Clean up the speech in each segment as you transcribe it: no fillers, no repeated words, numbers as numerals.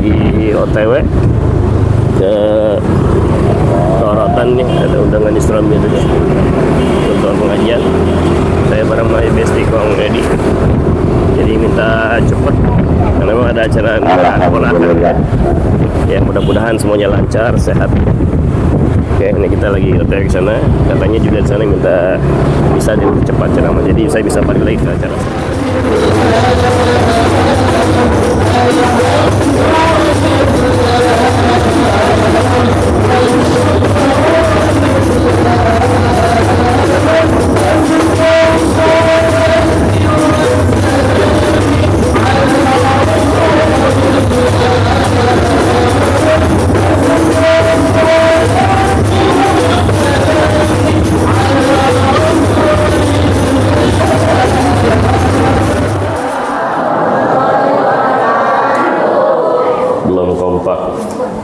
lagi OTW ke Rorotan nih, ada undangan di Serambi itu untuk pengajian. Saya bareng sama Besti Kong Edi. Jadi minta cepet karena memang ada acara ponakan. Ya mudah-mudahan semuanya lancar, sehat. Oke, ini kita lagi OTW ke sana. Katanya juga di sana minta bisa dipercepat ceramah. Jadi saya bisa balik lagi ke acara.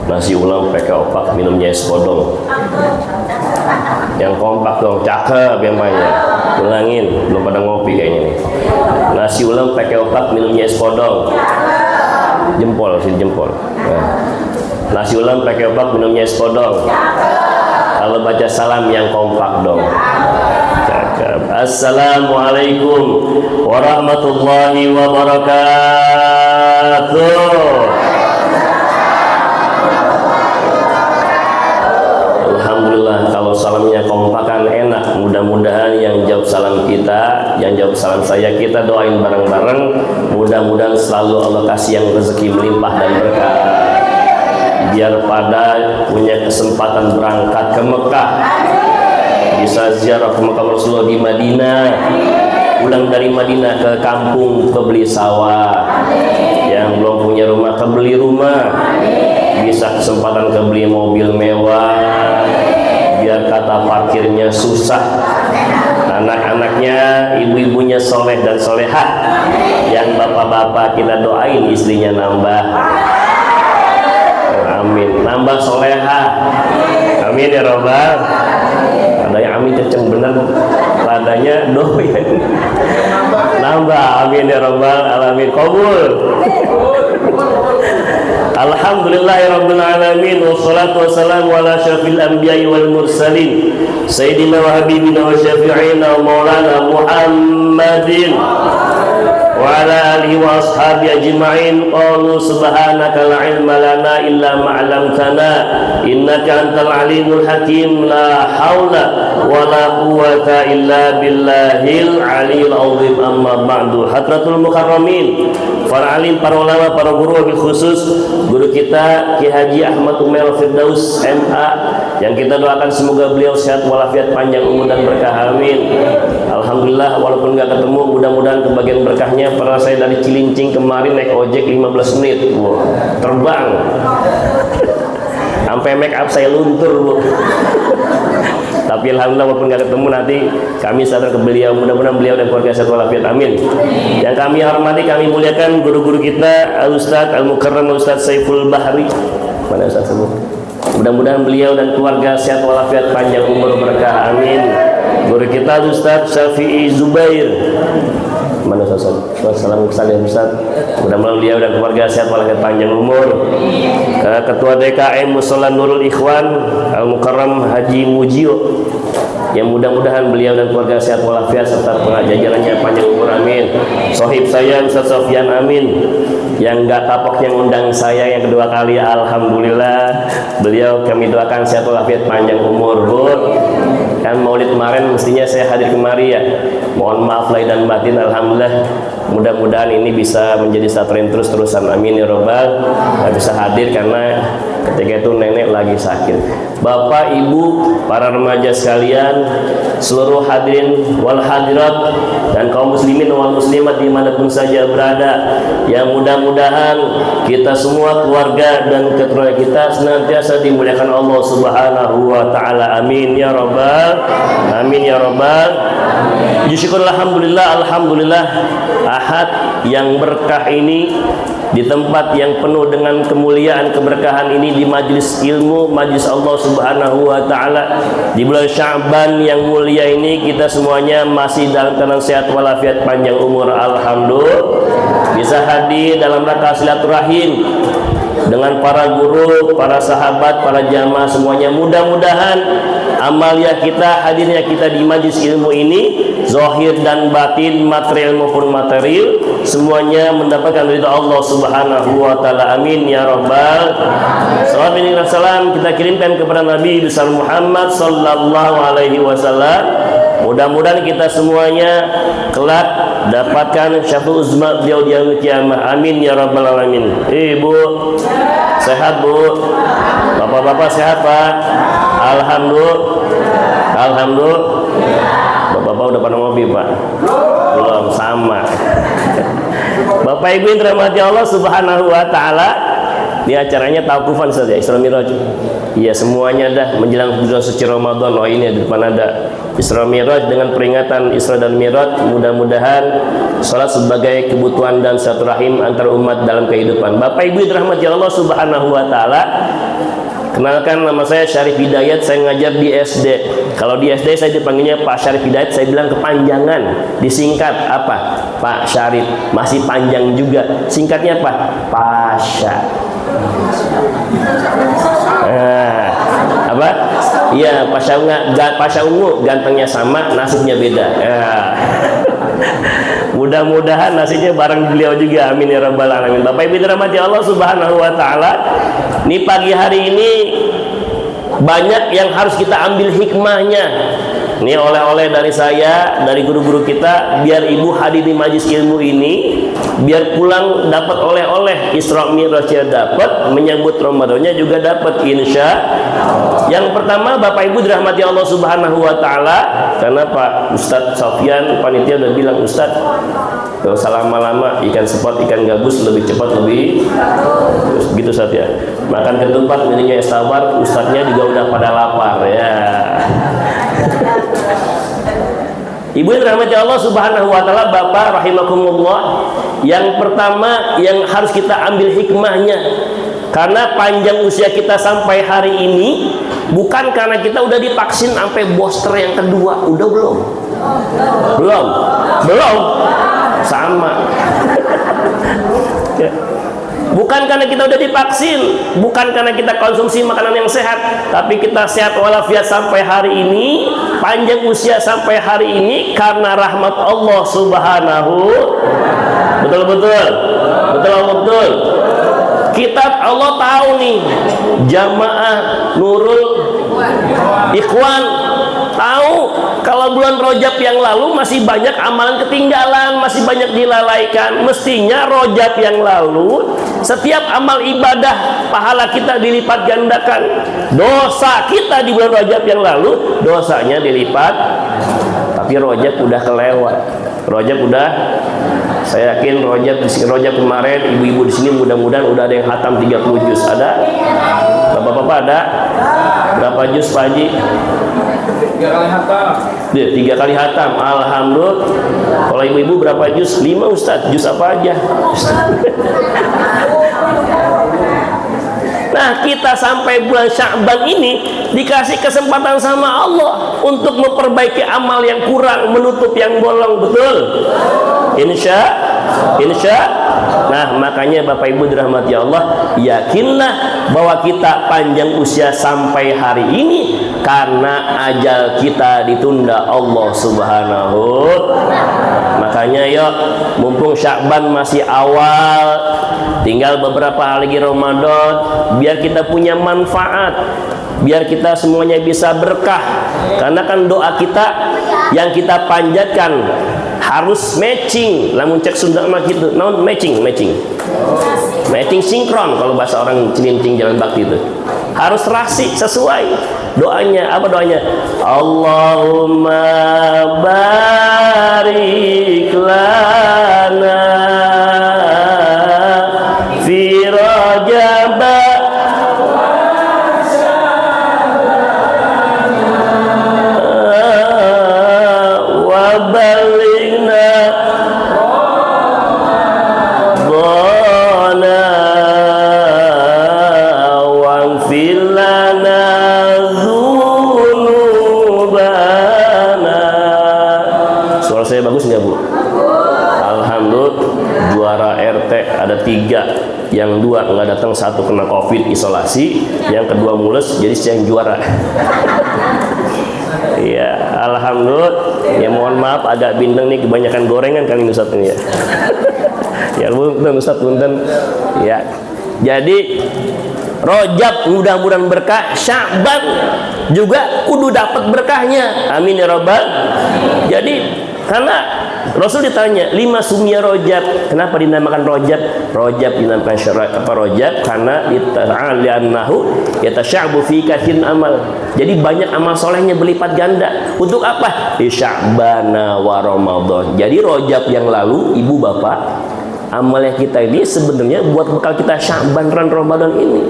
Nasi ulam pakai opak, minumnya es podong. Yang kompak dong, cakep yang banyak. Ulangin, belum pada ngopi kayaknya nih. Nasi ulam pakai opak, minumnya es podong. Jempol, sini jempol. Nah. Nasi ulam pakai opak, minumnya es podong. Kalau baca salam yang kompak dong. Cakep. Assalamualaikum warahmatullahi wabarakatuh. Kalau salamnya kompakan enak, mudah-mudahan yang jawab salam kita, yang jawab salam saya, kita doain bareng-bareng, mudah-mudahan selalu Allah kasih yang rezeki melimpah dan berkah, biar pada punya kesempatan berangkat ke Mekah, bisa ziarah ke Mekah Rasulullah di Madinah, pulang dari Madinah ke kampung ke beli sawah, yang belum punya rumah ke beli rumah, bisa kesempatan ke beli mobil mewah, biar kata parkirnya susah, anak-anaknya, ibu-ibunya soleh dan solehah, yang bapak-bapak kita doain istrinya nambah, amin, nambah solehah, amin ya robbal. Ada yang amin kenceng bener, padanya doyan nambah, amin ya robbal alamin, qabul. Alhamdulillahirabbil alamin, wassalatu wassalamu ala asyrafil anbiya'i wal mursalin sayyidina wa habibina wa syafi'ina maulana Muhammadin wa ala alihi wa ashabihi ajma'in. Qalu subhanaka la ilma lana illa ma 'allamtana innaka antal alimul hakim. La haula wa la quwwata illa billahil aliyil azim. Amma ba'du. Hadratul mukarramin, para alim, para ulama, para guru, wabil khusus guru kita Ki Haji Ahmad Umair Firdaus MA, yang kita doakan semoga beliau sehat walafiat, panjang umur dan berkah, amin. Alhamdulillah, walaupun nggak ketemu, mudah-mudahan kebagian berkahnya. Pernah saya dari Cilincing kemarin naik ojek 15 menit, wow, terbang sampai make up saya luntur, bu. Tapi alhamdulillah walaupun nggak ketemu, nanti kami sadar ke beliau, mudah-mudahan beliau dan keluarga sehat walafiat, amin. Yang kami hormati, kami muliakan guru-guru kita, Al-Ustadz Al-Mukarram Al-Ustadz Saiful Bahri. Mana Ustadz Saiful? Mudah-mudahan beliau dan keluarga sehat walafiat, panjang umur berkah, amin. Guru kita Al-Ustadz Syafi'i Zubair. Mana Ustadz? Assalamualaikum Ustadz. Mudah-mudahan beliau dan keluarga sehat walafiat, panjang umur. Ketua DKM Mushola Nurul Ikhwan Al-Mukarram Haji Mujio, yang mudah-mudahan beliau dan keluarga sehat walafiat serta pengajarannya panjang umur, amin. Sohib saya Ustadz Sofyan, amin. Yang gak kapok yang undang saya yang kedua kali, alhamdulillah. Beliau kami doakan sehat walafiat, panjang umur, bu. Kan maulid kemarin mestinya saya hadir kemari ya, mohon maaf lahir dan batin. Alhamdulillah, mudah-mudahan ini bisa menjadi satren terus-terusan, amin ya robbal. Gak bisa hadir karena ketika itu nenek lagi sakit. Bapak, ibu, para remaja sekalian, seluruh hadirin wal hadirat, dan kaum muslimin wal muslimat dimanapun saja berada, yang mudah-mudahan kita semua, keluarga dan keluarga kita senantiasa dimuliakan Allah Subhanahu wa ta'ala, amin ya robbal, amin ya robbal. Syukur alhamdulillah, alhamdulillah, ahad yang berkah ini, di tempat yang penuh dengan kemuliaan, keberkahan ini, di majlis ilmu, majlis Allah Subhanahu wa ta'ala, di bulan Sya'ban yang mulia ini, kita semuanya masih dalam keadaan sehat walafiat, panjang umur, alhamdulillah. Bisa hadir dalam rangka silaturahim dengan para guru, para sahabat, para jamaah semuanya. Mudah-mudahan amalia kita, hadirnya kita di majlis ilmu ini, zahir dan batin, material maupun material, semuanya mendapatkan ridha Allah Subhanahu wa taala. Amin ya rabbal. Salam kita kirimkan kepada Nabi besar Muhammad sallallahu alaihi wasallam. Mudah-mudahan kita semuanya kelak dapatkan syafaat uzma beliau di yaumil qiyamah. Amin ya rabbal alamin. Ibu sehat, Bu? Bapak-bapak sehat, Pak? Alhamdulillah. Alhamdulillah. Bapak-bapak udah pada ngopi, Pak? Belum, sama. Bapak Ibu yang dirahmati Allah Subhanahu wa taala, ini acaranya tauqufan saja, Isra Mi'raj. Iya, semuanya dah menjelang bulan suci Ramadan. Oh, ini di depan ada Isra Mi'raj dengan peringatan Isra dan Mi'raj. Mudah-mudahan salat sebagai kebutuhan dan silaturahim antar umat dalam kehidupan. Bapak Ibu dirahmati Allah Subhanahu wa taala, kenalkan nama saya Syarif Hidayat, saya ngajar di SD. Kalau di SD saya dipanggilnya Pak Syarif Hidayat, saya bilang kepanjangan, disingkat apa? Pak Syarif, masih panjang juga. Singkatnya apa? Pasha. Apa? Iya, Pasha Ungu, gantengnya sama, nasibnya beda. Mudah-mudahan nasibnya bareng beliau juga. Amin ya rabbal alamin. Bapak Ibu dirahmati Allah Subhanahu wa taala, ini pagi hari ini banyak yang harus kita ambil hikmahnya. Ini oleh-oleh dari saya, dari guru-guru kita, biar ibu hadir di majlis ilmu ini, biar pulang dapat oleh-oleh, Isra Mi'rajnya dapat, menyambut Ramadannya juga dapat, insya. Yang pertama, Bapak Ibu dirahmati Allah Subhanahu wa taala, karena Pak Ustadz Sofyan panitia udah bilang, Ustadz kalau salah lama-lama ikan sepot, ikan gabus lebih cepat, lebih gitu saja. Makan ketupat minumnya es tawar, ustadznya juga udah pada lapar ya. Ibu yang dirahmati Allah Subhanahu wa taala, Bapak rahimakumullah, yang pertama yang harus kita ambil hikmahnya, karena panjang usia kita sampai hari ini bukan karena kita udah divaksin sampai booster yang kedua. Udah belum? Belum sama. Ya. Bukan karena kita udah divaksin, bukan karena kita konsumsi makanan yang sehat, tapi kita sehat walafiat sampai hari ini, panjang usia sampai hari ini karena rahmat Allah Subhanahu. Betul. Kita Allah tahu nih, jamaah Nurul Ikhwan tahu kalau bulan Rajab yang lalu masih banyak amalan ketinggalan, masih banyak dilalaikan. Mestinya Rajab yang lalu setiap amal ibadah pahala kita dilipat gandakan. Dosa kita di bulan Rajab yang lalu dosanya dilipat. Tapi Rajab udah kelewat. Rajab udah, saya yakin Rajab kemarin ibu-ibu di sini mudah-mudahan udah ada yang khatam 30 juz. Ada? Bapak-bapak ada? Berapa juz Pak Haji? 3 kali hatam. 3 kali hatam. Alhamdulillah. Kalau ibu-ibu berapa juz? 5 Ustaz. Juz apa aja? Nah, kita sampai bulan Sya'ban ini dikasih kesempatan sama Allah untuk memperbaiki amal yang kurang, menutup yang bolong. Betul? Insya. Nah, makanya Bapak Ibu dirahmati Allah, yakinlah bahwa kita panjang usia sampai hari ini karena ajal kita ditunda Allah Subhanahu. Makanya yuk, mumpung Sya'ban masih awal, tinggal beberapa hari lagi Ramadan, biar kita punya manfaat, biar kita semuanya bisa berkah. Karena kan doa kita yang kita panjatkan harus matching. Lamun cek Sunda mah gitu, non matching sinkron kalau bahasa orang Cilincing Jalan Bakti itu. Harus rasi sesuai. Doanya apa doanya? Allahumma barik lana fi Rajab wa balighna dhana waghfir lana dzunubana. Suara saya bagus nggak Bu? Alhamdulillah, juara RT ada 3. Yang dua nggak datang, satu kena COVID isolasi, yang kedua mules, jadi saya yang juara. Iya, alhamdulillah. Ya mohon maaf agak bintang nih, kebanyakan gorengan kali ini Ustaz ini ya. Ya punten Ustaz, punten. Ya. Jadi Rajab mudah-mudahan berkah, Sya'ban juga kudu dapat berkahnya. Amin ya rabbal. Jadi karena Rasul ditanya, lima sumya Rajab, kenapa dinamakan Rajab? Rajab dinamakan Rajab karena li'annahu yatasya'bu fi kathin amal. Jadi banyak amal solehnya berlipat ganda. Untuk apa? Di Sya'bana wa Ramadan. Jadi Rajab yang lalu, ibu bapak, amalnya kita ini sebenarnya buat bekal kita Sya'ban dan Ramadan ini.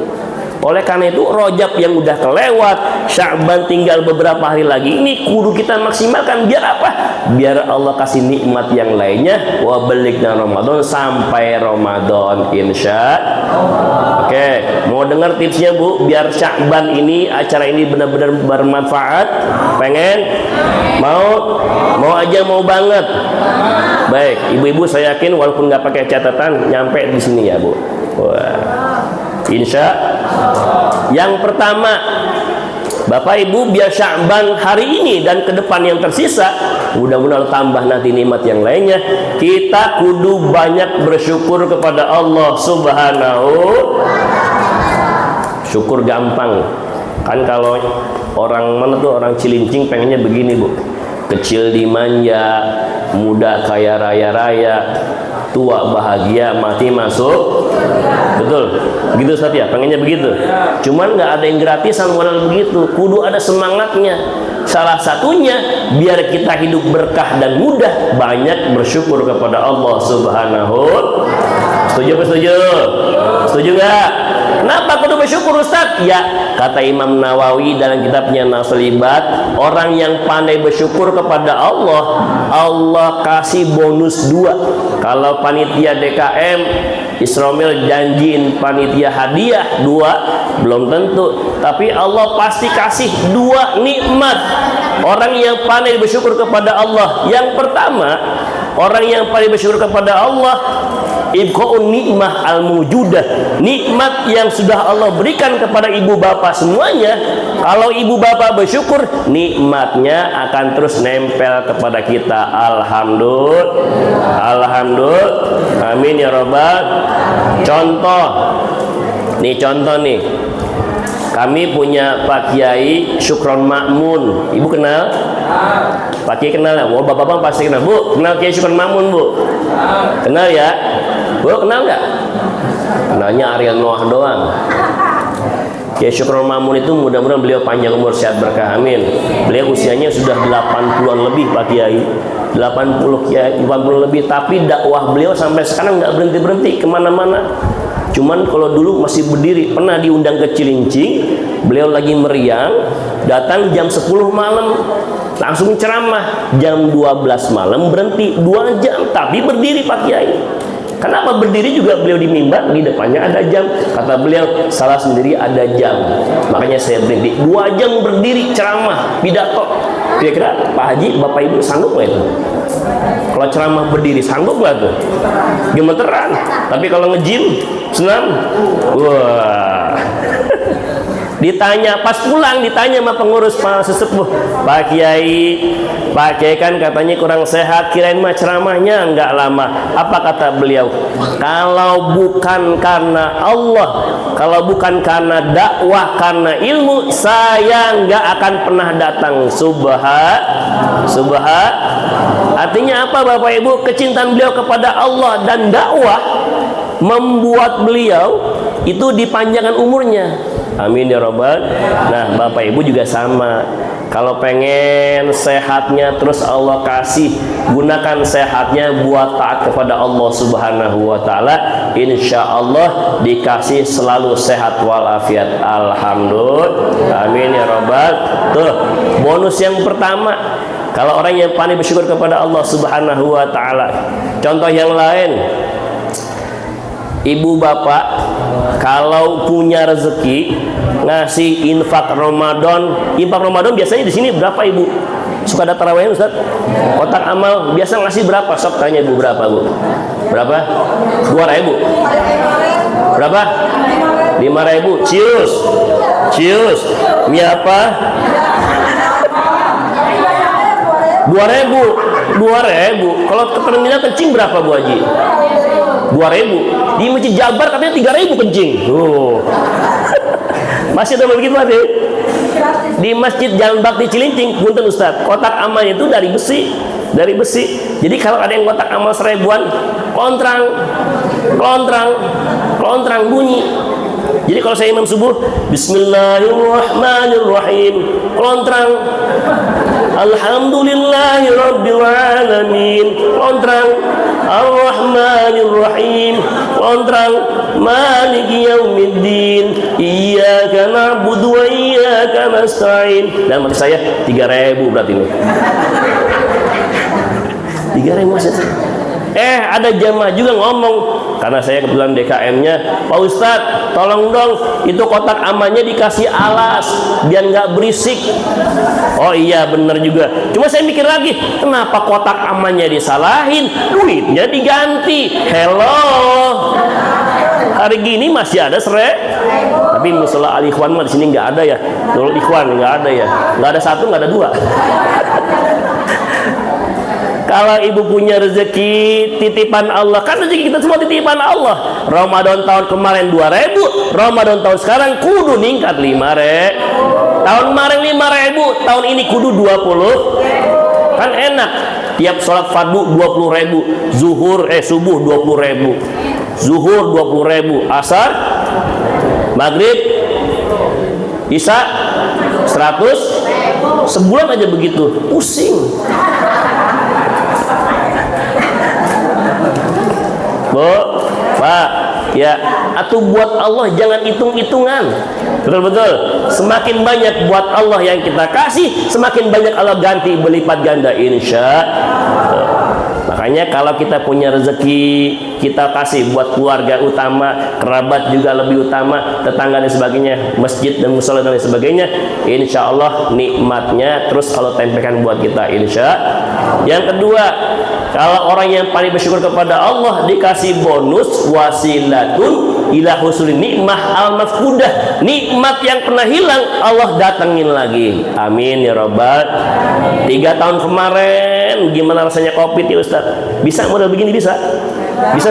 Oleh karena itu Rajab yang udah kelewat, Sya'ban tinggal beberapa hari lagi, ini kudu kita maksimalkan. Biar apa? Biar Allah kasih nikmat yang lainnya. Wa balighna Ramadan, sampai Ramadan insya. Oke, mau dengar tipsnya Bu? Biar Sya'ban ini, acara ini benar-benar bermanfaat. Pengen? Mau aja, mau banget. Baik, ibu-ibu saya yakin walaupun nggak pakai catatan nyampe di sini ya Bu. Wah, insya. Yang pertama, Bapak Ibu, biar Sya'ban hari ini dan ke depan yang tersisa, mudah-mudahan tambah nanti nikmat yang lainnya, kita kudu banyak bersyukur kepada Allah Subhanahu. Syukur gampang kan, kalau orang mana tuh, orang Cilincing pengennya begini Bu, kecil dimanja, muda kaya raya-raya, tua bahagia, mati masuk. Betul, begitu Ustaz ya, pengennya begitu. Cuman nggak ada yang gratisan modal begitu, kudu ada semangatnya. Salah satunya biar kita hidup berkah dan mudah, banyak bersyukur kepada Allah Subhanahu. Setuju apa setuju? Setuju nggak? Kenapa kudu bersyukur Ustaz? Ya, kata Imam Nawawi dalam kitabnya Nasul Ibad, orang yang pandai bersyukur kepada Allah, Allah kasih bonus 2. Kalau panitia DKM Isromil janjiin panitia hadiah 2, belum tentu, tapi Allah pasti kasih 2 nikmat orang yang pandai bersyukur kepada Allah. Yang pertama, orang yang pandai bersyukur kepada Allah, ibqa'un nikmah al-mujudah, nikmat yang sudah Allah berikan kepada ibu bapak semuanya. Kalau ibu bapak bersyukur, nikmatnya akan terus nempel kepada kita. Alhamdulillah, alhamdulillah, amin ya rabbal. Contoh nih, kami punya Pak Kiai Syukron Makmun. Ibu kenal? Pak Kiai kenal ya? Oh, bapak-bapak pasti kenal. Bu, kenal Kiai Syukron Makmun Bu? Kenal ya? Bu, kenal nggak? Kenalnya Ariel Noah doang. Kiai Syukron Makmun itu mudah-mudahan beliau panjang umur, sehat berkah, amin. Beliau usianya sudah 80-an lebih Pak Kiai, 80 lebih, tapi dakwah beliau sampai sekarang nggak berhenti-berhenti kemana-mana. Cuman kalau dulu masih berdiri, pernah diundang ke Cilincing, beliau lagi meriang, datang jam 10 malam, langsung ceramah, jam 12 malam berhenti 2 jam, tapi berdiri Pak Kiai. Kenapa berdiri juga? Beliau di mimbar, di depannya ada jam. Kata beliau, salah sendiri ada jam, makanya saya berhenti. 2 jam berdiri ceramah, pidato. Kira-kira Pak Haji, Bapak Ibu sanggup nggak itu? Kalau ceramah berdiri sanggup nggak tuh? Gemeteran. Tapi kalau nge-gym, senam, wah. Ditanya, pas pulang ditanya sama pengurus Pak Sesepuh, Pak Kiai kan katanya kurang sehat, kirain mah ceramahnya enggak lama. Apa kata beliau? Kalau bukan karena Allah, kalau bukan karena dakwah, karena ilmu, saya enggak akan pernah datang. Artinya apa Bapak Ibu? Kecintaan beliau kepada Allah dan dakwah membuat beliau itu dipanjangkan umurnya. Amin ya rabbal. Nah, Bapak Ibu juga sama. Kalau pengen sehatnya terus Allah kasih, gunakan sehatnya buat taat kepada Allah Subhanahu wa taala. Insyaallah dikasih selalu sehat walafiat. Alhamdulillah. Amin ya rabbal. Tuh, bonus yang pertama. Kalau orang yang pandai bersyukur kepada Allah Subhanahu wa taala. Contoh yang lain, ibu bapak kalau punya rezeki ngasih infak Ramadan. Infak Ramadan biasanya di sini berapa Ibu? Suka ada tarawih Ustaz? Kotak amal biasa ngasih berapa? Sok tanya Ibu, berapa Bu? Berapa? 2.000. Berapa? 5.000. Cius. Cius. Mie apa? 2.000. Kalau ke terminal kencing berapa Bu Haji? 2.000. Di Masjid Jabar katanya 3.000 kencing. Masih ada begitu Pak? Di Masjid Jalan Bakti Cilincing, punten Ustaz, kotak amal itu dari besi. Jadi kalau ada yang kotak amal 1.000-an, kelontrang bunyi. Jadi kalau saya imam subuh, Bismillahirrahmanirrahim, kelontrang. Alhamdulillahirabbil alamin, kelontrang. Ar-Rahmanir-Rahim, kelontrang. Maliki yaumiddin, iyyaka na'budu wa iyyaka nasta'in. Dan menurut saya 3.000 berarti ini. 3.000 maksud saya. Ada jamaah juga ngomong, karena saya kebetulan DKM-nya, Pak Ustadz, tolong dong itu kotak amalnya dikasih alas biar nggak berisik. Oh iya bener juga. Cuma saya mikir lagi, kenapa kotak amalnya disalahin, duitnya diganti? Hello, hari gini masih ada tapi musola al-ikhwan mah di sini nggak ada ya. Nurul Ikhwan nggak ada ya. Nggak ada satu, nggak ada dua. Kalau ibu punya rezeki titipan Allah, kan rezeki kita semua titipan Allah. Ramadan tahun kemarin 2.000, Ramadan tahun sekarang kudu ningkat 5.000. Tahun kemarin 5.000, tahun ini kudu 20. Kan enak. Tiap sholat fardu 20.000, subuh 20.000, zuhur 20.000, asar, maghrib, isya 100. Sebulan aja begitu, pusing. Bu, Pak, ya, atau buat Allah jangan hitung-hitungan. Betul-betul. Semakin banyak buat Allah yang kita kasih, semakin banyak Allah ganti berlipat ganda, insya Allah. Makanya kalau kita punya rezeki, kita kasih buat keluarga utama, kerabat juga lebih utama, tetangga dan sebagainya, masjid dan musola dan sebagainya, insya Allah nikmatnya terus Allah tempelkan buat kita, insya. Yang kedua, kalau orang yang paling bersyukur kepada Allah dikasih bonus wasilatun ila husnul nikmah al-mafqudah, nikmat yang pernah hilang Allah datengin lagi. Amin ya rabbal. 3 tahun kemarin gimana rasanya Covid ya Ustaz? Bisa model begini? Bisa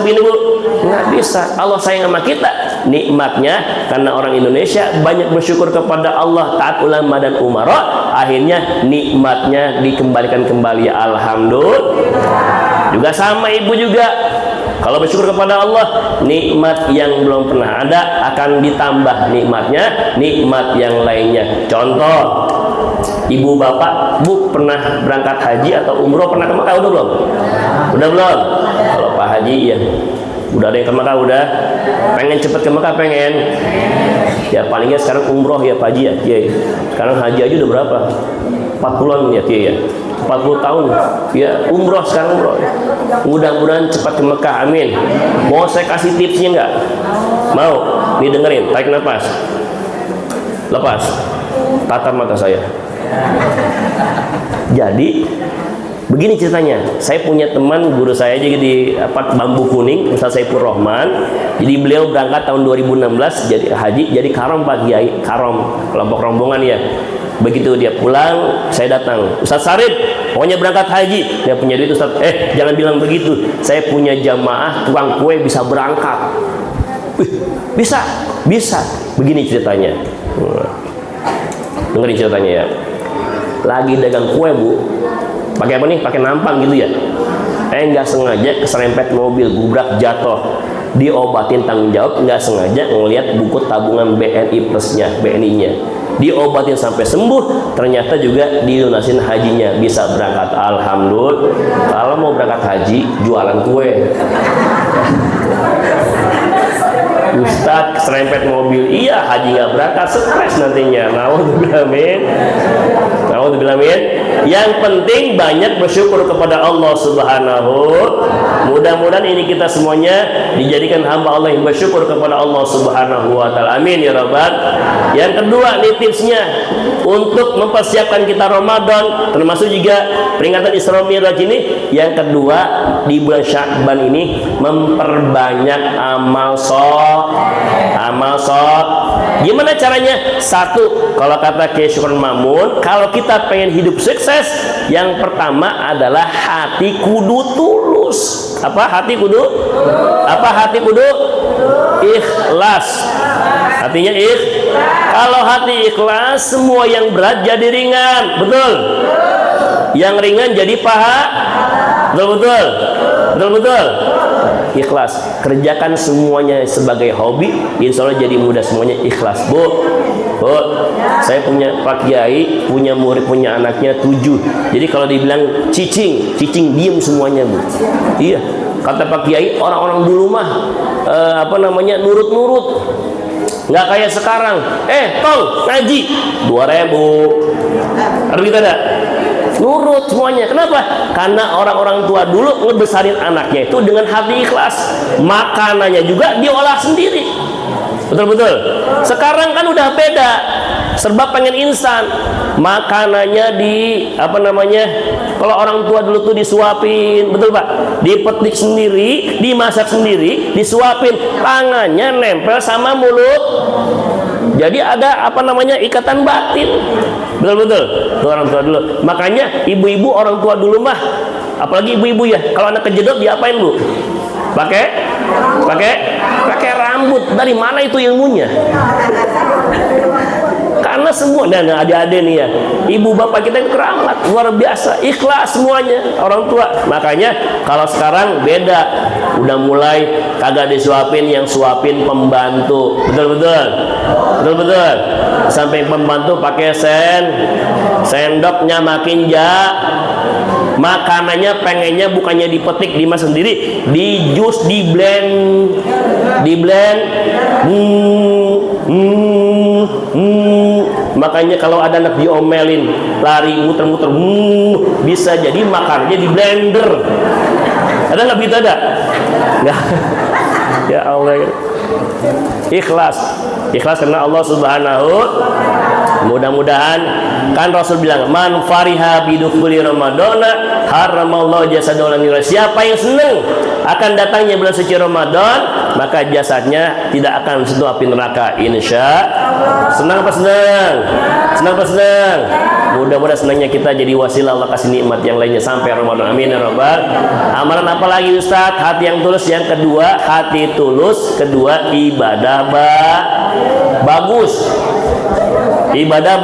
begini Bu? Nggak bisa. Allah sayang sama kita. Nikmatnya karena orang Indonesia banyak bersyukur kepada Allah, taat ulama dan umara, akhirnya nikmatnya dikembalikan kembali. Alhamdulillah. Juga sama ibu juga, kalau bersyukur kepada Allah, nikmat yang belum pernah ada akan ditambah nikmatnya, nikmat yang lainnya. Contoh, ibu bapak, Bu pernah berangkat haji atau umroh, pernah ke Mekah? Udah belum? Udah belum? Kalau Pak Haji ya udah ada yang ke Mekah, udah pengen cepet ke Mekah, pengen ya palingnya sekarang umroh ya Pak Haji ya. Sekarang haji aja udah berapa? 40-an ya 40 tahun ya, umroh sekarang umroh. Mudah-mudahan cepat ke Mekah, amin. Mau saya kasih tipsnya nggak? Mau? Nih dengerin, tarik nafas, lepas, tatap mata saya. Jadi begini ceritanya, saya punya teman guru saya juga di Bambu Kuning, Ustaz Saifur Rahman. Jadi beliau berangkat tahun 2016 jadi haji, jadi karom Pak Kiai, karom kelompok rombongan ya. Begitu dia pulang, saya datang, Ustaz Sarip, pokoknya berangkat haji. Dia punya duit Ustaz. Jangan bilang begitu. Saya punya jamaah tukang kue bisa berangkat. Bisa. Begini ceritanya. Dengerin ceritanya ya. Lagi dagang kue Bu. Pakai apa nih? Pakai nampang gitu ya. Nggak sengaja keserempet mobil, gubrak jatuh. Diobatin tanggung jawab, nggak sengaja ngelihat buku tabungan BNI plusnya, BNI-nya. Diobatin sampai sembuh, ternyata juga dilunasin hajinya, bisa berangkat. Alhamdulillah. Kalau mau berangkat haji, jualan kue. Ustadz serempet mobil, iya haji nggak berangkat, stres nantinya. Nauzubillah min Nauzubillah min. Yang penting banyak bersyukur kepada Allah Subhanahu. Mudah-mudahan ini kita semuanya dijadikan hamba Allah yang bersyukur kepada Allah Subhanahu wa taala. Amin ya rabbal. Yang kedua nih tipsnya untuk mempersiapkan kita Ramadan, termasuk juga peringatan Isra Mi'raj ini. Yang kedua, di bulan Sya'ban ini memperbanyak amal soleh. Gimana caranya? Satu, kalau kata Kiai Syukron Mamun, kalau kita pengen hidup sukses, yang pertama adalah hati kudu tulus. Apa hati kudu? Ikhlas. Hatinya kalau hati ikhlas, semua yang berat jadi ringan. Betul? Yang ringan jadi paha. Betul. Ikhlas. Kerjakan semuanya sebagai hobi, insya Allah jadi mudah semuanya ikhlas. Bu, saya punya Pak Kiai, punya murid, punya anaknya 7. Jadi kalau dibilang cicing diem semuanya, Bu. Iya. Kata Pak Kiai, orang-orang dulu mah nurut-nurut. Nggak kayak sekarang. Tong ngaji 2.000. Harus kita ada nurut semuanya. Kenapa? Karena orang-orang tua dulu ngebesarin anaknya itu dengan hati ikhlas. Makanannya juga diolah sendiri. Betul. Sekarang kan udah beda. Serba pengen instan. Makanannya kalau orang tua dulu tuh disuapin, betul Pak? Dipetik sendiri, dimasak sendiri, disuapin, tangannya nempel sama mulut. Jadi ada ikatan batin. Betul. Tuh orang tua dulu. Makanya ibu-ibu orang tua dulu mah, apalagi ibu-ibu ya, kalau anak kejedot diapain, Bu? Pakai rambut. Dari mana itu ilmunya? Karena semua adik-adik nih ya, ibu bapak kita yang keramat luar biasa, ikhlas semuanya orang tua. Makanya kalau sekarang beda, udah mulai kagak disuapin, yang suapin pembantu. Betul. Sampai pembantu pakai sendoknya makin makanannya pengennya bukannya dipetik, dimasak sendiri, di jus, di blend. Makanya kalau ada anak diomelin, lari muter-muter, bisa jadi makannya di blender. Ada nggak gitu? Ada nggak? Ya Allah, ikhlas karena Allah Subhanahu. Mudah-mudahan, kan Rasul bilang, man fariha bidukhuli ramadana haramallahu jasadahu. Siapa yang senang akan datangnya bulan suci Ramadan, maka jasadnya tidak akan sentuh api neraka. Insya senang apa senang? Mudah-mudahan senangnya kita jadi wasilah Allah kasih nikmat yang lainnya sampai Ramadan. Amin ya rabbal. Amalan apa lagi Ustaz? Hati yang tulus. Yang kedua, hati tulus. Kedua, ibadah bagus. Ibadah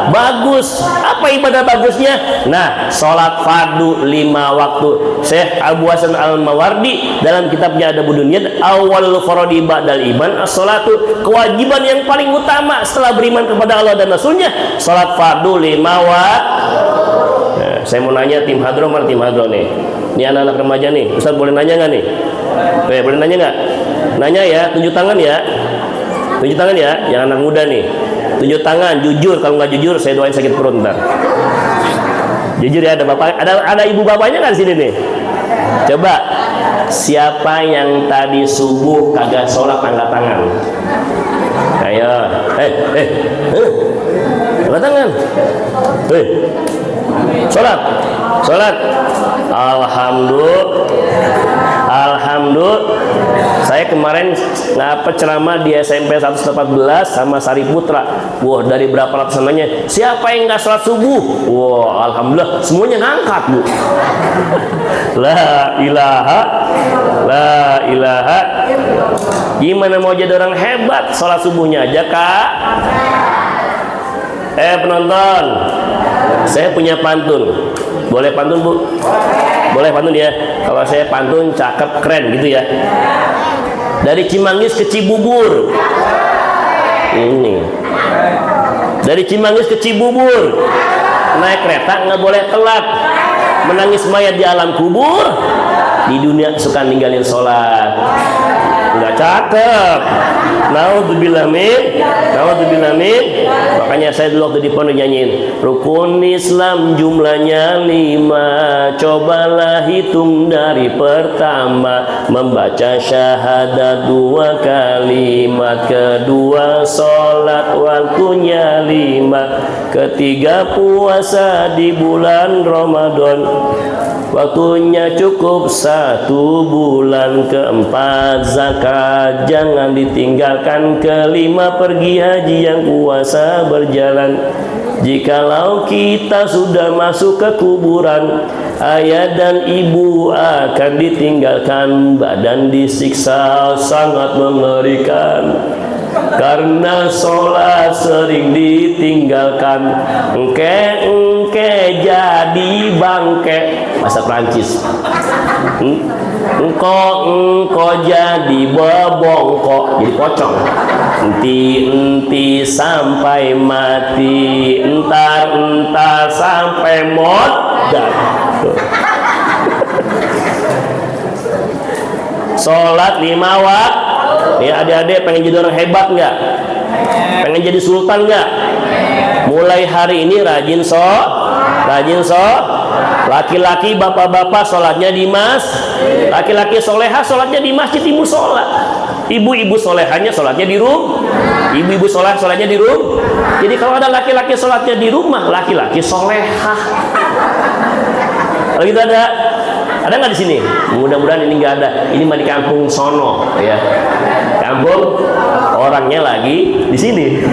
bagus. Apa ibadah bagusnya? Nah, sholat fardu 5 waktu. Syekh Abu Hasan Al-Mawardi dalam kitabnya Adabud Dunya, awalul faradi ba'dal iman as-sholatu, kewajiban yang paling utama setelah beriman kepada Allah dan Rasulnya, sholat fardu 5 waktu. Nah, saya mau nanya tim hadro, mana tim hadro nih? Ini anak-anak remaja nih, Ustaz boleh nanya nggak nih? Boleh nanya nggak? Nanya ya, tunjuk tangan ya. Yang anak muda nih, tunjuk tangan, jujur. Kalau nggak jujur, saya doain sakit perut ntar. Jujur ya, ada bapak, ada ibu bapaknya nggak di sini nih? Coba, siapa yang tadi subuh kagak sholat, angkat tangan. Ayo, angkat tangan. Sholat. Alhamdulillah. Saya kemarin ceramah di SMP 114 sama Sari Putra. Wah, dari berapa ratus namanya, siapa yang nggak sholat subuh? Wah, alhamdulillah semuanya ngangkat, Bu. La ilaha. Gimana mau jadi orang hebat, sholat subuhnya aja, Kak? Penonton, saya punya pantun. Boleh pantun, Bu? Boleh pantun ya. Kalau saya pantun cakep, keren gitu ya. Dari Cimanggis ke Cibubur. Ini. Dari Cimanggis ke Cibubur. Naik kereta nggak boleh telat. Menangis mayat di alam kubur. Di dunia suka ninggalin sholat. Nggak Cakep. Naudzubillah min. Makanya saya dulu waktu di pondok nyanyiin rukun Islam jumlahnya 5. Cobalah hitung dari pertama, membaca syahadat 2 kalimat, kedua sholat waktunya 5, ketiga puasa di bulan Ramadan waktunya cukup 1 bulan, keempat zakat jangan ditinggalkan, kelima pergi haji yang puasa berjalan. Jikalau kita sudah masuk ke kuburan, ayah dan ibu akan ditinggalkan, badan disiksa sangat mengerikan. Karena sholat sering ditinggalkan, engke jadi bangke, bahasa Prancis. Engko jadi bebongkok, jadi pocong. Enti sampai mati, entar sampai modal. Sholat 5 waktu. Nih adik-adik pengen jadi orang hebat nggak? Pengen jadi sultan nggak? Mulai hari ini rajin laki-laki bapak-bapak sholatnya di laki-laki soleha sholatnya di masjid di musola, ibu-ibu solehanya sholatnya di rumah, ibu-ibu sholatnya di rumah. Jadi kalau ada laki-laki sholatnya di rumah, laki-laki soleha. Kalau gitu ada nggak di sini? Mudah-mudahan ini nggak ada. Ini mah di kampung sono ya. Kampung orangnya lagi di sini.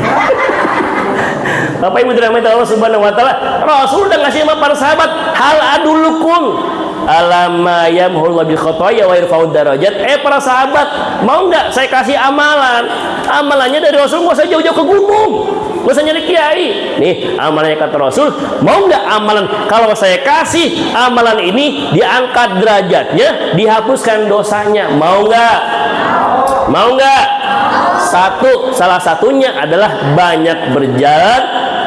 Bapak Ibu dirahmati Allah Subhanahu wa taala, Rasul udah ngasih sama para sahabat, hal adulukum alama yamhullahu bil khotoya wa yarfa'ud darajat. Para sahabat, mau nggak saya kasih amalan? Amalannya dari Rasul, nggak usah jauh-jauh ke gunung, nggak usah nyari kiai. Nih amalannya kata Rasul, mau nggak amalan? Kalau saya kasih amalan ini, diangkat derajatnya, dihapuskan dosanya. Mau nggak? Mau nggak? Salah satunya adalah banyak berjalan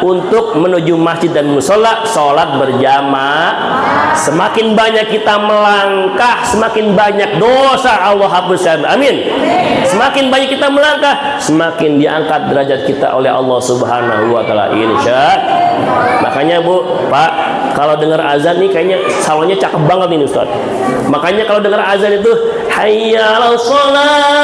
untuk menuju masjid dan musola, sholat berjamaah. Semakin banyak kita melangkah, semakin banyak dosa Allah hapuskan. Amin. Semakin banyak kita melangkah, semakin diangkat derajat kita oleh Allah Subhanahu wa taala, insya. Makanya Bu, Pak, kalau dengar azan nih kayaknya salonnya cakep banget ini Ustaz. Makanya kalau dengar azan itu hayya 'alas shalah,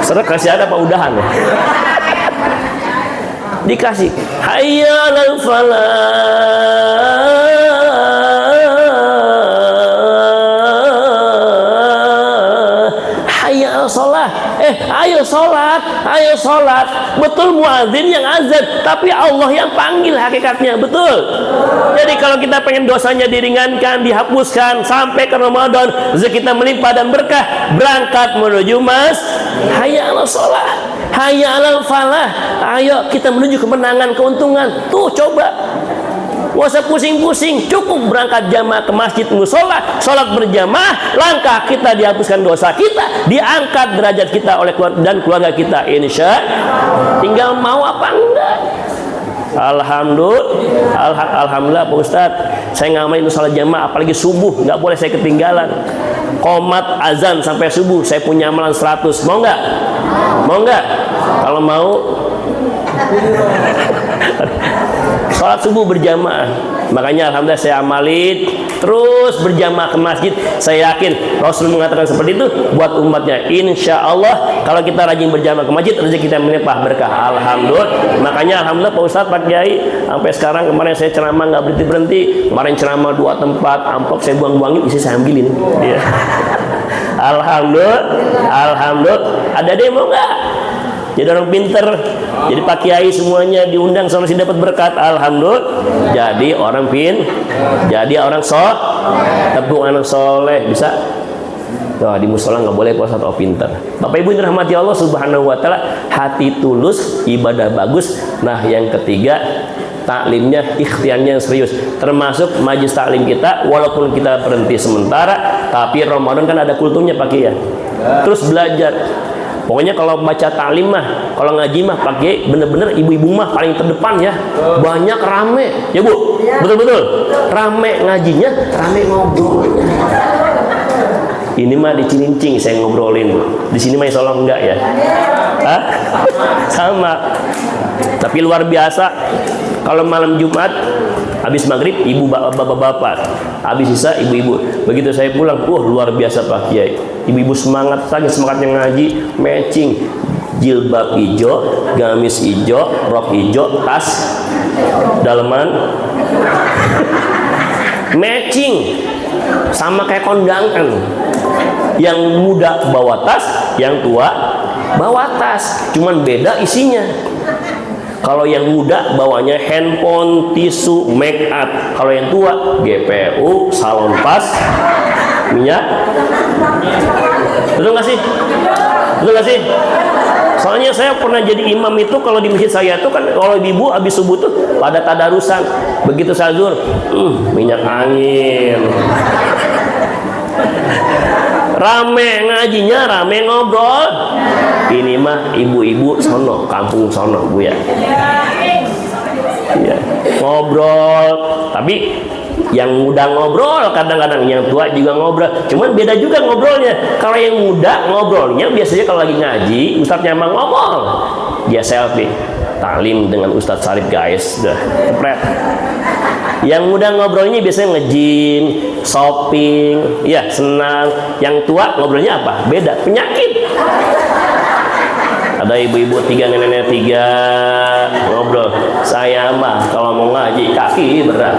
serak kasih ada apa udahan ya? Dikasih hayya 'alal falah, hayya 'alas shalah. Ayo sholat. Betul muadzin yang azan, tapi Allah yang panggil hakikatnya, betul. Jadi kalau kita pengen dosanya diringankan, dihapuskan sampai ke Ramadan, rezeki kita melimpah dan berkah, berangkat menuju hayya 'alas shalah, hayya 'alal falah. Ayo kita menuju kemenangan, keuntungan. Tuh coba, nggak usah pusing-pusing, cukup berangkat jamaah ke masjid musola, sholat berjamaah, langkah kita dihapuskan dosa kita, diangkat derajat kita oleh keluarga kita, insya. Tinggal mau apa enggak. Alhamdulillah Pak Ustadz, saya ngamalin sholat jamaah, apalagi subuh, nggak boleh saya ketinggalan. Qomat azan sampai subuh, saya punya amalan 100. Mau nggak? Kalau mau, sholat subuh berjamaah. Makanya alhamdulillah saya amalin terus berjamaah ke masjid. Saya yakin Rasul mengatakan seperti itu buat umatnya. Insya Allah kalau kita rajin berjamaah ke masjid, rezeki kita melimpah berkah. Alhamdulillah. Makanya alhamdulillah Pak Ustadz, Pak Kiai, sampai sekarang kemarin saya ceramah nggak berhenti. Kemarin ceramah 2 tempat, amplop saya buang-buangin, isi saya ambilin. Ya. Alhamdulillah. Ada demo nggak? Jadi orang pinter, jadi Pak Kiai semuanya diundang sama si dapat berkat. Alhamdulillah. Jadi orang tepung anak soleh bisa. Wah, di musola nggak boleh puasa atau pinter. Bapak Ibu yang dirahmati Allah Subhanahu wa taala, hati tulus, ibadah bagus. Nah, yang ketiga, taklimnya, ikhtiarnya yang serius. Termasuk majelis taklim kita, walaupun kita berhenti sementara, tapi Ramadan kan ada kultumnya Pak Kiai ya. Terus belajar. Pokoknya kalau baca taklim mah, kalau ngaji mah pakai bener-bener ibu-ibu mah paling terdepan ya. Banyak rame, ya Bu. Betul-betul. Rame ngajinya, rame ngobrol. Ini mah di Cilincing saya ngobrolin. Di sini mah insya Allah enggak ya. Hah? Sama. Tapi luar biasa. Kalau malam Jumat habis maghrib ibu bapak-bapak, habis sisa ibu-ibu. Begitu saya pulang, luar biasa Pak Kiai. Ibu-ibu semangat, saking semangatnya ngaji, matching. Jilbab hijau, gamis hijau, rok hijau, tas daleman matching. Sama kayak kondangan. Yang muda bawa tas, yang tua bawa tas. Cuman beda isinya. Kalau yang muda bawanya handphone, tisu, make up. Kalau yang tua GPU, salon pas, minyak. Betul nggak sih? Betul nggak sih? Soalnya saya pernah jadi imam itu, kalau di masjid saya tuh kan kalau ibu habis subuh tuh pada tadarusan. Begitu sahur, minyak angin. Rame ngajinya, rame ngobrol. Ini mah ibu-ibu sono, kampung sono Bu ya. Iya, ngobrol. Tapi yang muda ngobrol kadang-kadang, yang tua juga ngobrol. Cuman beda juga ngobrolnya. Kalau yang muda ngobrolnya biasanya kalau lagi ngaji, ustadznya emang ngomong, dia selfie. Taklim dengan Ustadz Sarif guys, udah kepret. Yang muda ngobrolnya biasanya nge-gym, shopping, ya senang. Yang tua ngobrolnya apa? Beda, penyakit. Ada ibu-ibu 3, nenek-nenek 3 ngobrol. Saya mah kalau mau ngaji kaki berat.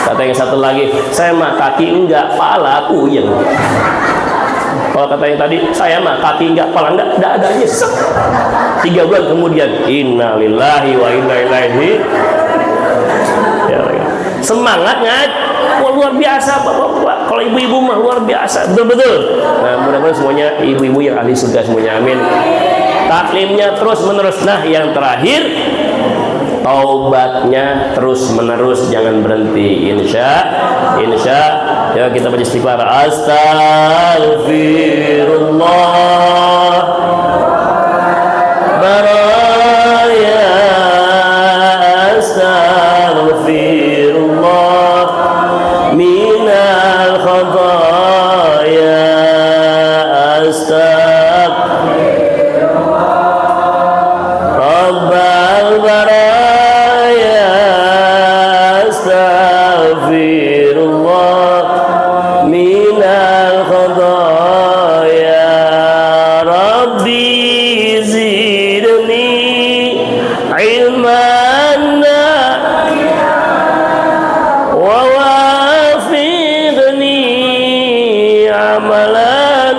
Kata yang satu lagi, saya mah kaki enggak, pala puyeng. Kalau kata yang tadi, saya mah kaki enggak, pala enggak, ada nyesek. 3 bulan kemudian, innalillahi wa inna ilaihi. Ya, semangat ngaji. Luar biasa Bapak-bapak. Kalau ibu-ibu mah luar biasa, betul-betul. Nah, mudah-mudahan semuanya ibu-ibu yang ahli surga semuanya, amin. Taklimnya terus menerus. Nah, yang terakhir, taubatnya terus menerus, jangan berhenti. Insya ya kita baca istighfar. Astaghfirullah baraya, astaghfirullah minal khataaya, Rabbal baraya, astaghfirullah minal khataaya, Rabbi zidni ilman wa wafiqni amalan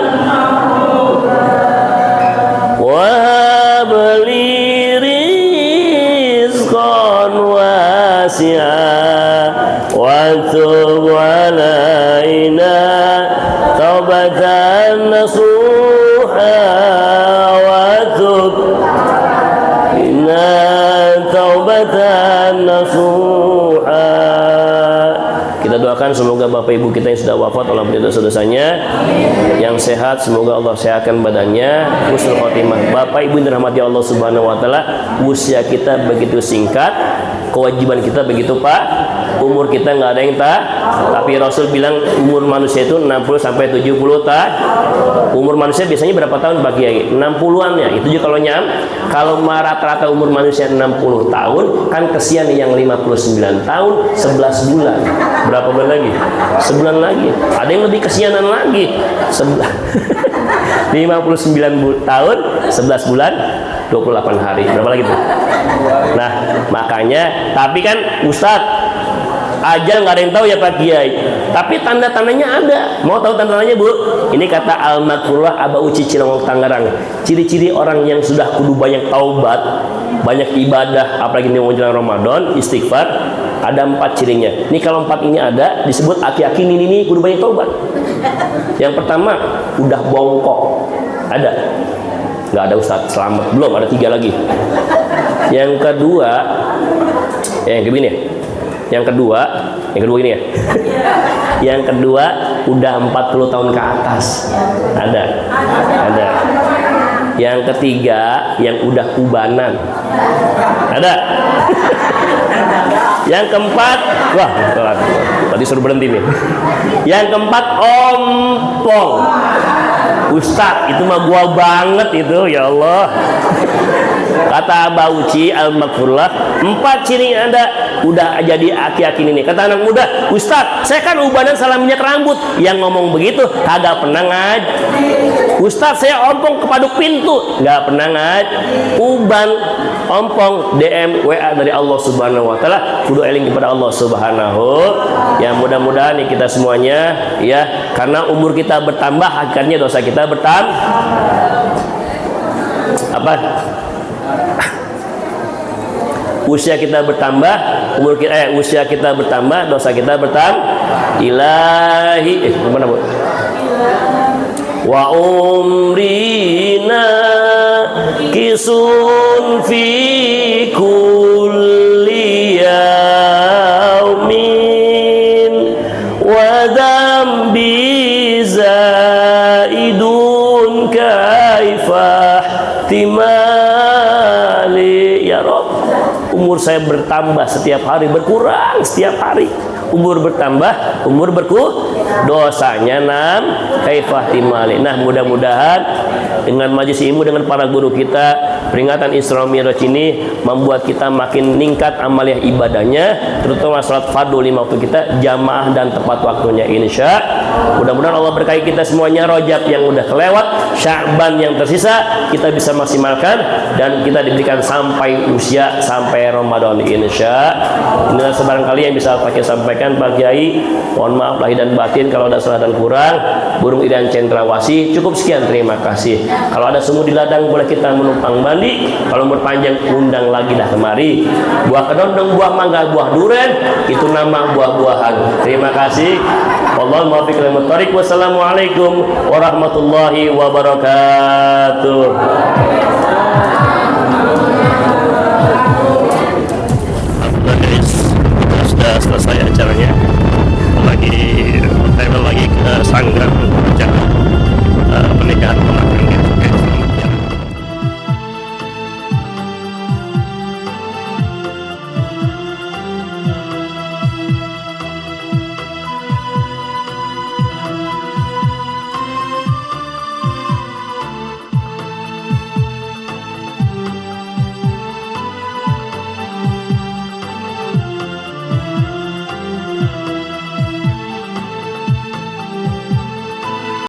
wa habli rizqan wasi'an wa tub alaina taubatan nasuha wa tub inna taubatan nasuha. Kita doakan semoga Bapak Ibu kita yang sudah wafat Allah ampuni dosa-dosanya, yang sehat semoga Allah sehatkan badannya, husnul khotimah. Bapak Ibu yang dirahmati Allah Subhanahu wa taala, usia kita begitu singkat, kewajiban kita begitu Pak, umur kita nggak ada yang tapi Rasul bilang umur manusia itu 60 sampai 70 Umur manusia biasanya berapa tahun Pak Kiai? 60-an ya. Itu juga kalau rata-rata umur manusia 60 tahun, kan kesian yang 59 tahun 11 bulan. Berapa bulan lagi? Sebulan lagi. Ada yang lebih kesianan lagi. 59 tahun 11 bulan 28 hari. Berapa lagi tuh? Nah, makanya, tapi kan Ustadz, ajal nggak ada yang tahu ya Pak Kiai, tapi tanda-tandanya ada. Mau tahu tanda-tandanya Bu? Ini kata Al-Makrullah Aba Uci Cilongok Tangerang. Ciri-ciri orang yang sudah kudu banyak taubat, banyak ibadah, apalagi ini mau menjelang Ramadan, istighfar, ada 4 cirinya. Ini kalau 4 ini ada, disebut aki-aki ini kudu banyak taubat. Yang pertama, udah bongkok. Ada? Nggak ada Ustadz, selamat. Belum, ada 3 lagi. Yang kedua, Yang begini ya. Yang kedua ini ya. Yang kedua udah 40 tahun ke atas. Ada. Yang ketiga yang udah ubanan. Ada. Yang keempat, wah, tadi suruh berhenti nih. Yang keempat ompong. Ustaz, itu mah gua banget itu, ya Allah. Kata Bauci Al-Maghfurullah, 4 ciri yang ada udah jadi aki-aki ini. Kata anak muda, Ustaz, saya kan ubanan salah minyak rambut. Yang ngomong begitu kagak pernah ngaji. Ustaz, saya ompong kepaduk pintu, nggak pernah ngaji. Uban, ompong, DM, WA dari Allah Subhanahu Wa Taala. Kudu eling kepada Allah Subhanahu. Ya mudah-mudahan nih kita semuanya, ya, karena umur kita bertambah, hakikatnya dosa kita bertambah. Apa? Usia kita bertambah, usia kita bertambah, dosa kita bertambah. Ilahi, mana Bu? Wa umrina kisun fi kulli yaumin wa dzambi zaidun kaifah timali ya Rabb. Umur saya bertambah setiap hari, berkurang setiap hari. Umur bertambah, umur dosanya kaifah timali. Nah, mudah-mudahan dengan majelis ilmu, dengan para guru kita, peringatan Isra Mi'raj ini membuat kita makin meningkat amaliyah ibadahnya, terutama salat fardu 5 waktu kita jamaah dan tepat waktunya, insya. Mudah-mudahan Allah berkahi kita semuanya. Rajab yang udah kelewat, Sya'ban yang tersisa kita bisa maksimalkan, dan kita diberikan sampai usia sampai Ramadan, insya. Inilah sebarangkali yang bisa Al-Fakir sampaikan, Pak Kiai. Mohon maaf lahir dan batin kalau ada salah dan kurang. Burung Irian Cendrawasih, cukup sekian, terima kasih. Kalau ada semut di ladang boleh kita menumpang mandi. Kalau berpanjang undang lagi dah kemari. Buah kedondong, buah mangga, buah duren, itu nama buah-buahan. Terima kasih. Wallahul muwaffiq ila thoriq. Wassalamualaikum warahmatullahi wabarakatuh. Sudah selesai acaranya, lagi ke Sanggar.